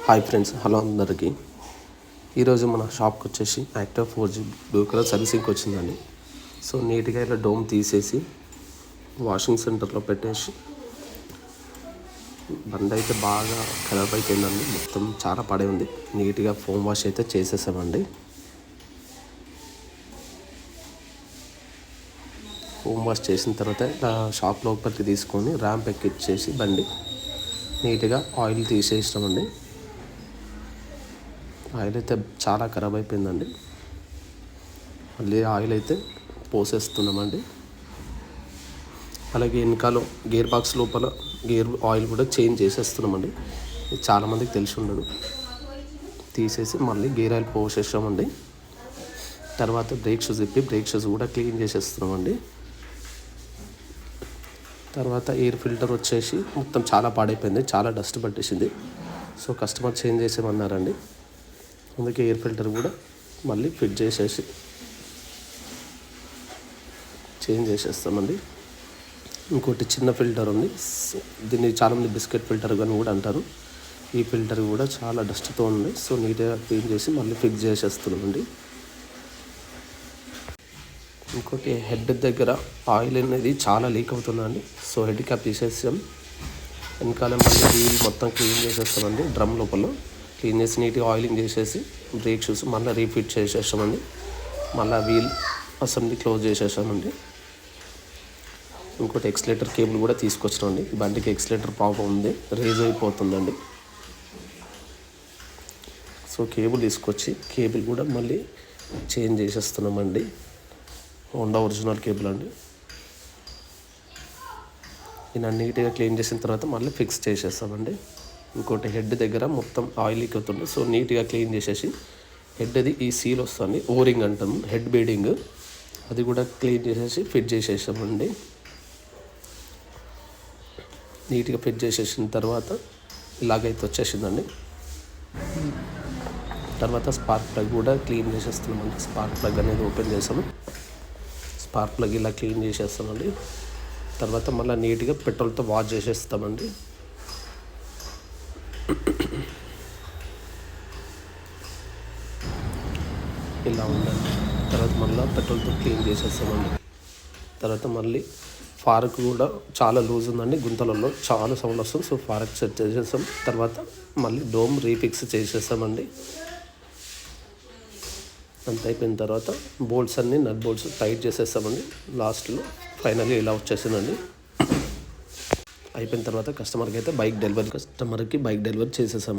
Hi friends, hello అందరికీ. ఈరోజు మన షాప్కి వచ్చేసి యాక్టివా 4G బ్లూ కలర్ సర్వీసింగ్కి వచ్చిందండి. సో నీట్గా ఇలా డోమ్ తీసేసి వాషింగ్ సెంటర్లో పెట్టేసి, బండి అయితే బాగా ఖరాబ్ అయిపోయిందండి. మొత్తం చాలా పడే ఉంది. నీట్గా ఫోమ్ వాష్ అయితే చేసేసామండి. ఫోమ్ వాష్ చేసిన తర్వాత ఇలా షాప్ లోపలికి తీసుకొని ర్యాంప్ ఎక్కిచ్చేసి బండి నీట్గా ఆయిల్ తీసేసినామండి. ఆయిల్ అయితే చాలా ఖరాబ్ అయిపోయిందండి. మళ్ళీ ఆయిల్ అయితే పోసేస్తున్నామండి. అలాగే వెనకాల గేర్ బాక్స్ లోపల గేర్ ఆయిల్ కూడా చేంజ్ చేసేస్తున్నామండి. ఇది చాలామందికి తెలిసి ఉండదు. తీసేసి మళ్ళీ గేర్ ఆయిల్ పోసేసామండి. తర్వాత బ్రేక్ షూస్ ఇప్పి బ్రేక్ షూస్ కూడా క్లీన్ చేసేస్తున్నామండి. తర్వాత ఎయిర్ ఫిల్టర్ వచ్చేసి మొత్తం చాలా పాడైపోయింది, చాలా డస్ట్ పట్టేసింది. సో కస్టమర్ చేంజ్ చేసేమన్నారండి. అందుకే ఎయిర్ ఫిల్టర్ కూడా మళ్ళీ ఫిట్ చేసేసి చేంజ్ చేసేస్తామండి. ఇంకోటి చిన్న ఫిల్టర్ ఉంది, దీన్ని చాలామంది బిస్కెట్ ఫిల్టర్ కానీ కూడా అంటారు. ఈ ఫిల్టర్ కూడా చాలా డస్ట్తో ఉంది. సో నీట్గా క్లీన్ చేసి మళ్ళీ ఫిక్స్ చేసేస్తున్నామండి. ఇంకోటి హెడ్ దగ్గర ఆయిల్ అనేది చాలా లీక్ అవుతుందండి. సో హెడ్ క్యాప్ తీసేసాం. వెనకాల మళ్ళీ వీల్ మొత్తం క్లీన్ చేసేస్తామండి. డ్రమ్ లోపల క్లీన్ చేసి నీట్గా ఆయిలింగ్ చేసేసి బ్రేక్ షూస్ మళ్ళీ రీఫిట్ చేసేసామండి. మళ్ళీ వీల్ అసెంబ్లీ క్లోజ్ చేసేసామండి. ఇంకోటి ఎక్స్లేటర్ కేబుల్ కూడా తీసుకొచ్చినామండి. బండికి ఎక్స్లేటర్ ప్రాబ్లం ఉంది, రేజ్ అయిపోతుందండి. సో కేబుల్ తీసుకొచ్చి కేబుల్ కూడా మళ్ళీ చేంజ్ చేసేస్తున్నామండి. హోండా ఒరిజినల్ కేబుల్ అండి. ఇలా నీట్గా క్లీన్ చేసిన తర్వాత మళ్ళీ ఫిక్స్ చేసేస్తామండి. ఇంకోటి హెడ్ దగ్గర మొత్తం ఆయిల్ లీక్ అవుతుంది. సో నీట్గా క్లీన్ చేసేసి హెడ్ది ఈ సీల్ వస్తుంది, ఓరింగ్ అంటాము, హెడ్ బీడింగ్, అది కూడా క్లీన్ చేసేసి ఫిట్ చేసేసామండి. నీట్గా ఫిట్ చేసేసిన తర్వాత ఇలాగైతే వచ్చేసిందండి. తర్వాత స్పార్క్ ప్లగ్ కూడా క్లీన్ చేసేస్తున్నామండి. స్పార్క్ ప్లగ్ అనేది ఓపెన్ చేసాము. స్పార్క్ ప్లగ్ ఇలా క్లీన్ చేసేస్తామండి. తర్వాత మళ్ళీ నీట్గా పెట్రోల్తో వాష్ చేసేస్తామండి. ఇలా ఉందండి. తర్వాత మళ్ళీ పెట్రోల్తో క్లీన్ చేసేస్తామండి. తర్వాత మళ్ళీ ఫారక్ కూడా చాలా లూజ్ ఉందండి, గుంతలలో చాలా సౌండ్ వస్తుంది. సో ఫారక్ సెట్ చేసేస్తాం. తర్వాత మళ్ళీ డోమ్ రీఫిక్స్ చేసేస్తామండి. అంత అయిపోయిన తర్వాత బోల్ట్స్ అన్నీ నట్ బోల్ట్స్ టైట్ చేసేస్తామండి. లాస్ట్లో ఫైనల్లీ ఇలా వచ్చేసిందండి. అయిపోయిన తర్వాత కస్టమర్కి బైక్ డెలివరీ చేసేసాం.